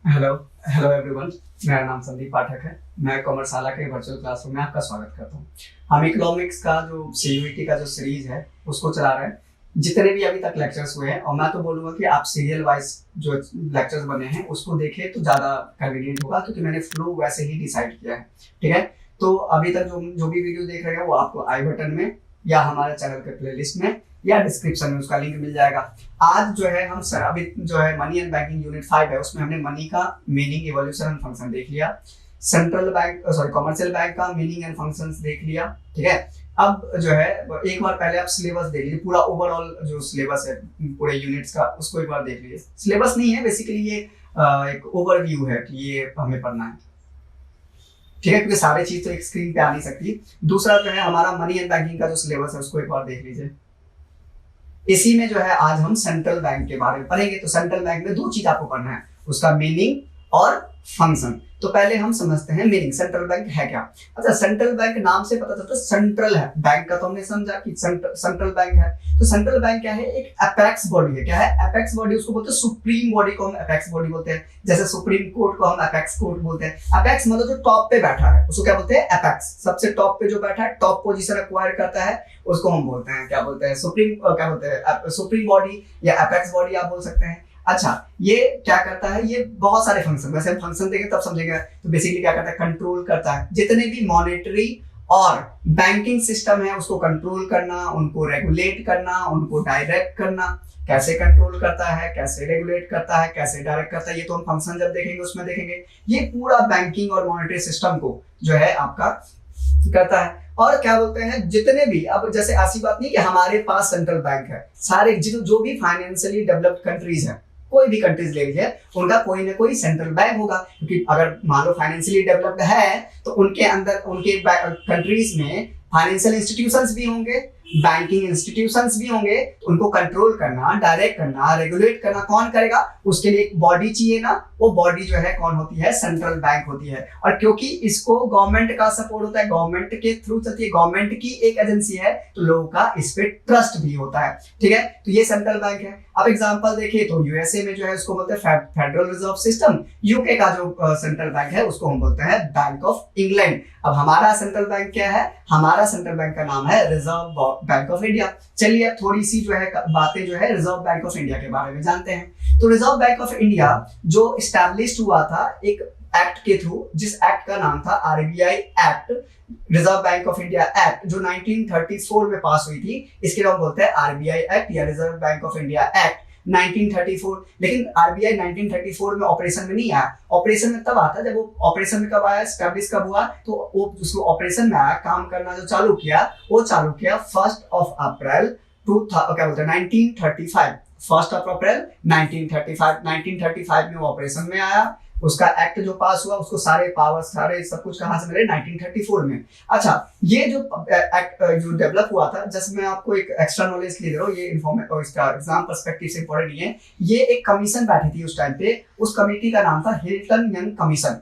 Hello hello everyone. मेरा नाम संदीप पाठक है। मैं कॉमर्सशाला के वर्चुअल क्लासरूम में आपका स्वागत करता हूँ। हम इकोनॉमिक्स का जो सीयूईटी का जो सीरीज है उसको चला रहे हैं। जितने भी अभी तक लेक्चर्स हुए हैं, और मैं तो बोलूँगा कि आप सीरियल वाइज जो लेक्चर्स बने हैं उसको देखें तो ज़्यादा कन्वीनियंट होगा, क्योंकि मैंने फ्लो वैसे ही डिसाइड किया है। ठीक है, तो अभी तक जो जो भी वीडियो देख रहे हैं वो आपको आई बटन में या हमारे चैनल के प्लेलिस्ट में या डिस्क्रिप्शन में उसका लिंक मिल जाएगा। आज जो है हम सर अभी जो है मनी एंड बैंकिंग यूनिट 5 है, उसमें हमने मनी का मीनिंग, इवोल्यूशन एंड फंक्शन देख लिया। सेंट्रल बैंक कमर्शियल बैंक का मीनिंग एंड फंक्शंस देख लिया। ठीक है, अब जो है एक बार पहले आप सिलेबस देख लीजिए, पूरा ओवरऑल जो सिलेबस है पूरे यूनिट्स का उसको एक बार देख लीजिए। सिलेबस नहीं है बेसिकली, ये एक ओवरव्यू है कि ये हमें पढ़ना है। ठीक है, क्योंकि सारे चीज तो एक स्क्रीन पे आ नहीं सकती। दूसरा जो है हमारा मनी एंड बैंकिंग का जो सिलेबस है उसको एक बार देख लीजिए। इसी में जो है आज हम सेंट्रल बैंक के बारे में पढ़ेंगे। तो सेंट्रल बैंक में दो चीज आपको पढ़ना है, उसका मीनिंग और फंक्शन। तो पहले हम समझते हैं मीनिंग, सेंट्रल बैंक है क्या। अच्छा, सेंट्रल बैंक नाम से पता चलता है सेंट्रल है, बैंक का तो हमने समझा कि सेंट्रल बैंक है। तो सेंट्रल बैंक क्या है, एक अपेक्स बॉडी है। क्या है अपेक्स बॉडी, उसको बोलते हैं सुप्रीम बॉडी को हम अपेक्स बॉडी बोलते हैं। जैसे सुप्रीम कोर्ट को हम अपेक्स कोर्ट बोलते हैं। अपेक्स मतलब जो टॉप पे बैठा है उसको क्या बोलते हैं, अपेक्स। सबसे टॉप पे जो बैठा है, टॉप पोजीशन एक्वायर करता है, उसको हम बोलते हैं क्या बोलते हैं, सुप्रीम, क्या बोलते हैं सुप्रीम बॉडी या अपेक्स बॉडी आप बोल सकते हैं। अच्छा, ये क्या करता है, ये बहुत सारे फंक्शन, वैसे हम फंक्शन देंगे तब समझेंगे। तो बेसिकली क्या करता है, कंट्रोल करता है जितने भी मॉनेटरी और बैंकिंग सिस्टम है उसको कंट्रोल करना, उनको रेगुलेट करना, उनको डायरेक्ट करना। कैसे कंट्रोल करता है, कैसे रेगुलेट करता है, कैसे डायरेक्ट करता है, ये तो हम फंक्शन जब देखेंगे उसमें देखेंगे। ये पूरा बैंकिंग और मॉनेटरी सिस्टम को जो है आपका करता है। और क्या बोलते हैं, जितने भी, अब जैसे ऐसी बात नहीं कि हमारे पास सेंट्रल बैंक है, सारे जो भी फाइनेंशियली डेवलप्ड कंट्रीज है, कोई भी कंट्रीज ले लीजिए, उनका कोई ना कोई सेंट्रल बैंक होगा। क्योंकि अगर मान लो फाइनेंशियली डेवलप्ड है तो उनके अंदर, उनके कंट्रीज में फाइनेंशियल इंस्टीट्यूशंस भी होंगे, बैंकिंग इंस्टीट्यूशंस भी होंगे। तो उनको कंट्रोल करना, डायरेक्ट करना, रेगुलेट करना कौन करेगा, उसके लिए एक बॉडी चाहिए ना। वो बॉडी जो है कौन होती है, सेंट्रल बैंक होती है। और क्योंकि इसको गवर्नमेंट का सपोर्ट होता है, गवर्नमेंट के थ्रू चलती है, गवर्नमेंट की एक एजेंसी है, तो लोगों का इस पे ट्रस्ट भी होता है। ठीक है, तो ये सेंट्रल बैंक है। अब एग्जांपल देखिए तो यूएसए में जो है उसको बोलते हैं फेडरल रिजर्व सिस्टम। यूके का जो सेंट्रल बैंक है उसको हम बोलते हैं बैंक ऑफ इंग्लैंड। अब हमारा सेंट्रल बैंक क्या है, हमारा सेंट्रल बैंक का नाम है रिजर्व बैंक ऑफ इंडिया। चलिए अब थोड़ी सी जो है बातें जो है रिजर्व बैंक ऑफ इंडिया के बारे में जानते हैं। तो रिजर्व बैंक ऑफ इंडिया जो इस्टेब्लिश हुआ था एक एक्ट के थ्रू, जिस एक्ट का नाम था RBI act, reserve bank of India act, जो 1934 में पास हुई थी। इसके नाम बोलते हैं आरबीआई एक्ट या reserve bank of India act 1934। लेकिन आरबीआई 1934 में ऑपरेशन में नहीं आया। ऑपरेशन में तब आता जब वो ऑपरेशन में कब आया, स्टैब्लिश कब हुआ, तो वो उसको ऑपरेशन में आया, काम करना जो चालू किया वो चालू किया 1 अप्रैल 1935। 1 अप्रैल 1935 में वो ऑपरेशन में आया। उसका एक्ट जो पास हुआ, उसको सारे पावर, सारे सब कुछ कहां से मिले, 1934 में। अच्छा, ये जो एक्ट जो डेवलप हुआ था, जस्ट मैं आपको एक एक्स्ट्रा नॉलेज के लिए दे रहा हूँ, ये इन्फॉर्मेटिव, इसका एग्जाम पर्सपेक्टिव से इंपॉर्टेंट नहीं है। ये एक कमीशन बैठी थी उस टाइम पे, उस कमेटी का नाम था हिल्टन यंग कमीशन।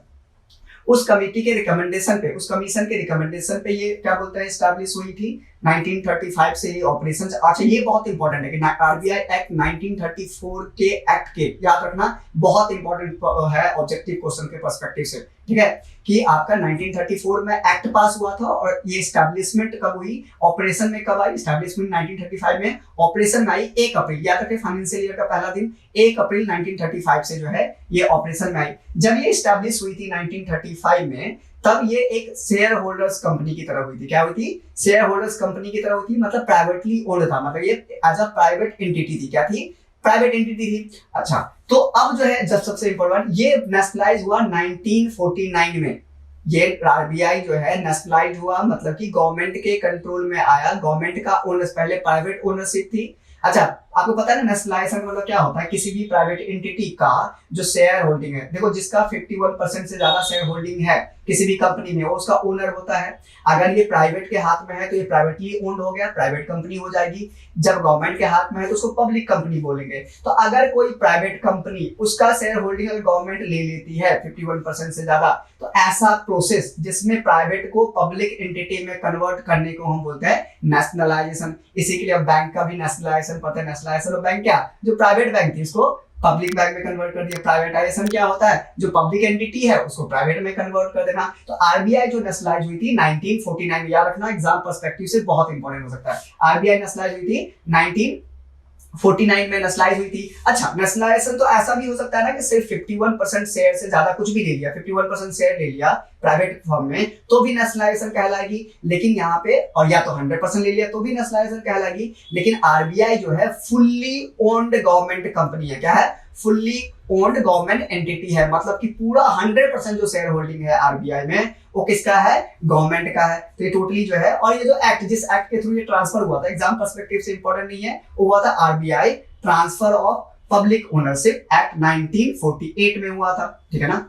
उस कमेटी के रिकमेंडेशन पे, उस कमीशन के रिकमेंडेशन पे ये क्या बोलते हैं स्टैब्लिश हुई थी 1935 से ये ऑपरेशन। अच्छा, ये बहुत इंपॉर्टेंट है कि आरबीआई एक्ट 1934 के एक्ट के, याद रखना, बहुत इंपॉर्टेंट है ऑब्जेक्टिव क्वेश्चन के पर्सपेक्टिव से। ठीक है, कि आपका 1934 में एक्ट पास हुआ था और ये स्टैब्लिशमेंट कब हुई, ऑपरेशन में कब आई, स्टैब्लिशमेंट 1935 में, ऑपरेशन में आई 1 अप्रैल, याद रखें फाइनेंशियल ईयर का पहला दिन 1 अप्रैल 1935 से जो है ये ऑपरेशन में आई। जब ये स्टैब्लिश हुई थी 1935 में, तब ये एक शेयर होल्डर्स कंपनी की तरह हुई थी। क्या हुई थी, शेयर होल्डर्स कंपनी की तरह हुई थी, मतलब प्राइवेटली ओन्ड था, मतलब ये एज अ प्राइवेट एंटिटी थी। क्या थी, प्राइवेट एंटिटी थी। अच्छा, तो अब जो है जब सबसे इंपॉर्टेंट, ये नेशनलाइज हुआ 1949 में। ये आरबीआई जो है नेशनलाइज हुआ, मतलब कि गवर्नमेंट के कंट्रोल में आया। गवर्नमेंट का ओनर्स, पहले प्राइवेट ओनरशिप थी। अच्छा, आपको पता है ना नेशनलाइजेशन मतलब क्या होता है, किसी भी प्राइवेट एंटिटी का जो शेयर होल्डिंग है, देखो जिसका 51% से ज्यादा शेयर होल्डिंग है किसी भी कंपनी में, वो उसका ओनर होता है। अगर ये प्राइवेट के हाथ में है तो ये प्राइवेटली ओन्ड हो गया, प्राइवेट कंपनी हो जाएगी। जब गवर्नमेंट के हाथ में है तो उसको पब्लिक कंपनी बोलेंगे। तो अगर कोई प्राइवेट कंपनी, उसका शेयर होल्डिंग अगर गवर्नमेंट ले लेती है 51% से ज्यादा, तो ऐसा प्रोसेस जिसमें प्राइवेट को पब्लिक एंटिटी में कन्वर्ट करने को हम बोलते हैं नेशनलाइजेशन। इसी के लिए बैंक का भी नेशनलाइजेशन पता है। नेशनलाइजेशन ऑफ बैंक क्या, जो प्राइवेट बैंक थी उसको पब्लिक बैंक में कन्वर्ट कर दिया। प्राइवेटाइजेशन क्या होता है, जो पब्लिक एंटिटी है उसको प्राइवेट में कन्वर्ट कर देना। तो आरबीआई जो नेशनलाइज हुई थी 1949, याद रखना एग्जाम पर्सपेक्टिव से बहुत इंपॉर्टेंट हो सकता है। आरबीआई नेशनलाइज हुई थी 1949 में नेशनलाइज हुई थी। अच्छा, नेशनलाइजेशन तो ऐसा भी हो सकता है ना कि सिर्फ 51% शेयर से ज्यादा कुछ भी ले लिया, 51% शेयर ले लिया प्राइवेट फर्म में तो भी नेशनलाइजेशन कहलाएगी। लेकिन यहाँ पे और या तो 100% ले लिया तो भी नेशनलाइजेशन कहलाएगी। लेकिन आरबीआई जो है फुल्ली ओन्ड गवर्नमेंट कंपनी है। क्या है? फुल्ली ओन्ड गवर्नमेंट एंटिटी है, मतलब कि पूरा 100% जो शेयर होल्डिंग है आरबीआई में वो किसका है? गवर्नमेंट का है। तो ये टोटली जो है, और ये जो एक्ट, जिस एक्ट के थ्रू ये ट्रांसफर हुआ था, एग्जाम पर्सपेक्टिव से इंपॉर्टेंट नहीं है, वो हुआ था RBI transfer of public ownership act 1948 में हुआ था। ठीक है ना?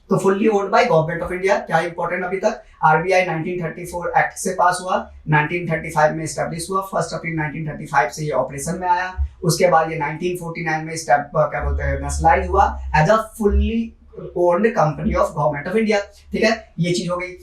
तो fully owned by government of India. क्या इंपॉर्टेंट अभी तक? आरबीआई 1934 एक्ट से पास हुआ, 1935 में एस्टैब्लिश हुआ, 1 अप्रैल 1935 से ये ऑपरेशन में आया। उसके बाद ये 1949 में क्या बोलते हैं नेशनलाइज हुआ as a fully owned company of government of India. ठीक है, ये चीज हो गई।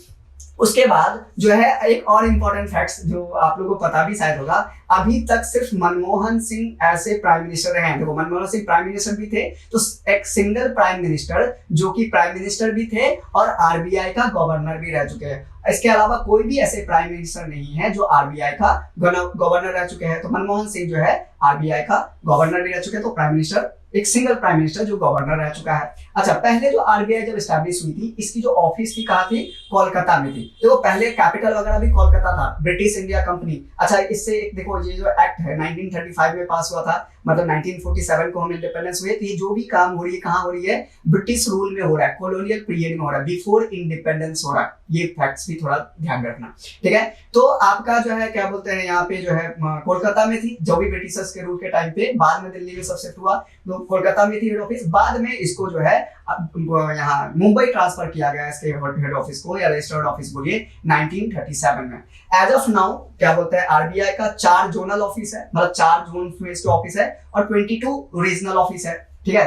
उसके बाद जो है एक और इंपॉर्टेंट फैक्ट्स जो आप लोगों को पता भी शायद होगा, अभी तक सिर्फ मनमोहन सिंह ऐसे प्राइम मिनिस्टर रहे हैं। देखो, मनमोहन सिंह प्राइम मिनिस्टर भी थे, तो एक सिंगल प्राइम मिनिस्टर जो कि प्राइम मिनिस्टर भी थे और आरबीआई का गवर्नर भी रह चुके हैं। इसके अलावा कोई भी ऐसे प्राइम मिनिस्टर नहीं है जो आरबीआई का गवर्नर रह चुके हैं। तो मनमोहन सिंह जो है आरबीआई का गवर्नर भी रह चुके हैं, तो प्राइम मिनिस्टर, एक सिंगल प्राइम मिनिस्टर जो गवर्नर रह चुका है। अच्छा, पहले जो आरबीआई जब एस्टैब्लिश हुई थी, इसकी जो ऑफिस थी कहाँ थी? कोलकाता में थी। देखो, पहले कैपिटल वगैरह भी कोलकाता था, ब्रिटिश इंडिया कंपनी। अच्छा, इससे देखो ये जो एक्ट है 1935 में पास हुआ था, मतलब 1947 को हम इंडिपेंडेंस हुए। तो ये जो भी काम हो रही है कहाँ हो रही है? ब्रिटिश रूल में हो रहा है, कॉलोनियल पीरियड में हो रहा है, बिफोर इंडिपेंडेंस हो रहा है। ये फैक्ट्स भी थोड़ा ध्यान रखना। ठीक है, तो आपका जो है क्या बोलते हैं यहाँ पे जो है कोलकाता में थी, जो भी ब्रिटिशर्स के रूल के टाइम पे। बाद में दिल्ली में सब शिफ्ट हुआ, तो कोलकाता में थी हेड ऑफिस। बाद में इसको जो है यहाँ मुंबई ट्रांसफर किया गया इसके हेड ऑफिस को, या रजिस्टर्ड ऑफिस बोलिए, 1937 में। एज ऑफ नाउ क्या बोलते हैं, आरबीआई का 4 जोनल ऑफिस है, मतलब 4 जोन में इसके ऑफिस है, और 22 रीजनल ऑफिस है। ठीक है।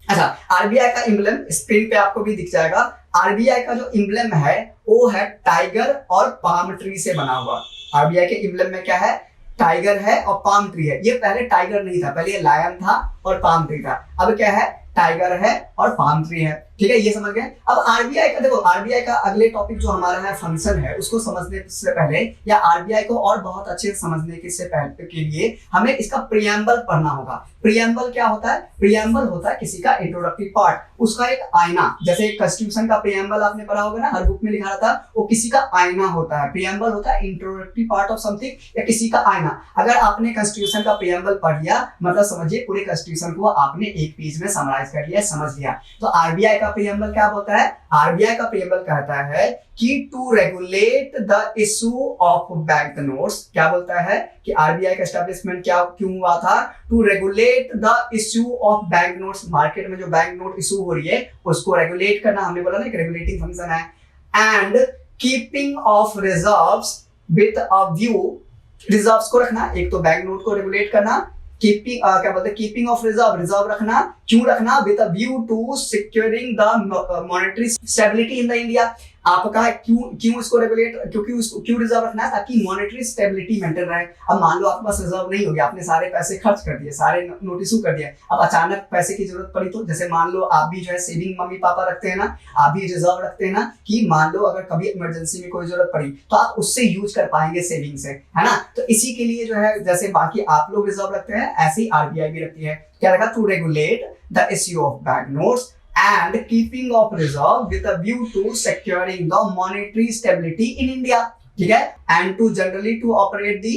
अच्छा, आरबीआई का इम्ब्लेम स्क्रीन पे आपको भी दिख जाएगा। आरबीआई का जो इम्ब्लेम है वो है टाइगर और पाम ट्री से बना हुआ। आरबीआई के इम्ब्लेम में क्या है? टाइगर है और पाम ट्री है। ये पहले टाइगर नहीं था, पहले ये लायन था और पाम ट्री था। अब क्या है? टाइगर है और पाम ट्री है। ठीक है, ये समझ गए। अब आरबीआई का देखो, आरबीआई का अगले टॉपिक जो हमारा है फंक्शन है, उसको समझने से पहले या आरबीआई को और बहुत अच्छे से समझने के लिए हमें इसका प्रियम्बल पढ़ना होगा। प्रियम्बल क्या होता है? प्रियम्बल होता है किसी का इंट्रोडक्टरी पार्ट, उसका एक आईना। जैसे कॉन्स्टिट्यूशन का प्रियम्बल आपने पढ़ा होगा ना, हर बुक में लिखा रहता है, वो किसी का आईना होता है। प्रियम्बल होता है इंट्रोडक्टरी पार्ट ऑफ समथिंग या किसी का आईना। अगर आपने कॉन्स्टिट्यूशन का प्रियम्बल पढ़ लिया, मतलब समझिए पूरे कॉन्स्टिट्यूशन को आपने एक पेज में समराइज कर लिया, समझ लिया। तो आरबीआई का प्रियम्बल क्या बोलता है? आरबीआई का प्रियम्बल कहता है कि to regulate the issue of bank notes. क्या बोलता है कि आरबीआई का एस्टैब्लिशमेंट क्यों हुआ था? To regulate the issue of bank notes. Market में जो बैंक नोट इशू हो रही है उसको रेगुलेट करना, हमने बोला ना एक रेगुलेटिंग फंक्शन है। And keeping of reserves with a view, reserves को रखना, एक तो बैंक नोट को रेगुलेट करना, कीपिंग क्या बोलते हैं, कीपिंग ऑफ रिजर्व रखना। क्यों रखना? With a view to securing the monetary stability in the India. आपका क्यों इसको रेगुलेट, क्योंकि उसको क्यों रिजर्व रखना है? ताकि मॉनेटरी स्टेबिलिटी मेंटेन रहे। अब मान लो आपके पास रिजर्व नहीं होगी, आपने सारे पैसे खर्च कर दिए, सारे नोट इशू कर दिए, अब अचानक पैसे की जरूरत पड़ी तो, जैसे मान लो आप भी जो है सेविंग मम्मी पापा रखते हैं ना, आप भी रिजर्व रखते हैं ना, कि मान लो अगर कभी इमरजेंसी में कोई जरूरत पड़ी तो आप उससे यूज कर पाएंगे सेविंग से, है ना। तो इसी के लिए जो है जैसे बाकी आप लोग रिजर्व रखते हैं, ऐसे ही आरबीआई भी रखती है। क्या रखा? To regulate the issue of bank notes and keeping of reserve with a view to securing the monetary stability in India। ठीक है, and to generally to operate the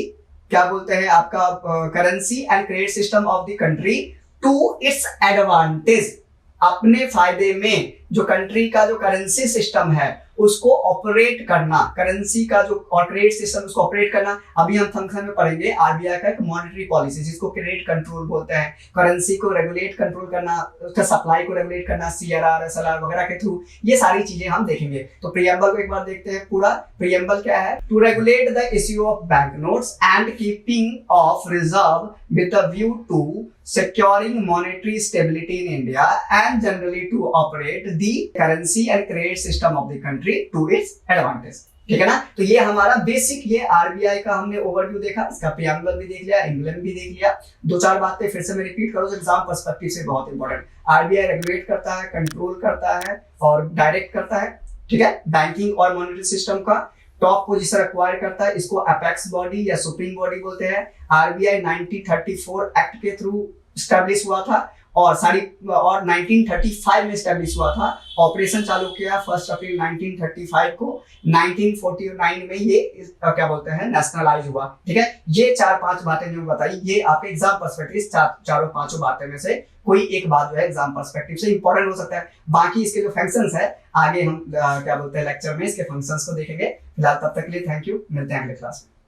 क्या बोलते हैं आपका currency and credit system of the country to its advantage। अपने फायदे में जो कंट्री का जो करेंसी सिस्टम है उसको ऑपरेट करना, करेंसी का जो क्रेडिट सिस्टम उसको ऑपरेट करना। अभी हम फंक्शन में पढ़ेंगे आरबीआई का एक मॉनेटरी पॉलिसी जिसको क्रेडिट कंट्रोल बोलते हैं। करेंसी को रेगुलेट कंट्रोल करना, उसका सप्लाई को रेगुलेट करना, सीआरआर एसएलआर वगैरह के थ्रू, ये सारी चीजें हम देखेंगे। तो प्रियम्बल को एक बार देखते हैं पूरा। प्रियम्बल क्या है? To regulate the issue of bank notes and keeping of reserve with a view to securing monetary stability in India and generally to operate the currency and credit system of the country to its advantage। ठीक है ना। तो ये हमारा basic, ये RBI का हमने overview देखा, इसका प्रियम्बल भी देख लिया, एम्ब्लेम भी देख लिया। दो चार बातें फिर से मैं रिपीट करूँ, एग्जाम पर्सपेक्टिव से बहुत इंपॉर्टेंट। आरबीआई रेगुलेट करता है, कंट्रोल करता है और डायरेक्ट करता है, ठीक है, बैंकिंग और मॉनेटरी सिस्टम का। टॉप पोजीशन एक्वायर करता है, इसको अपेक्स बॉडी या सुप्रीम बॉडी बोलते हैं। आरबीआई 1934 एक्ट के थ्रू स्टैब्लिश हुआ था और 1935 में स्टैब्लिश हुआ था। ऑपरेशन चालू किया 1 अप्रैल 1935 को। 1949 में ये क्या बोलते हैं नेशनलाइज हुआ, ठीक है। ये 4-5 बातें जो बताई, ये आपके एग्जाम पर्सपेक्टिव चारों पांचों बातें में से कोई एक बात जो है एग्जाम पर्सपेक्टिव से इंपॉर्टेंट हो सकता है। बाकी इसके जो फंक्शंस है आगे हम क्या बोलते हैं लेक्चर में इसके फंक्शंस को देखेंगे। फिलहाल तब तक के लिए थैंक यू, मिलते हैं अगले क्लास में।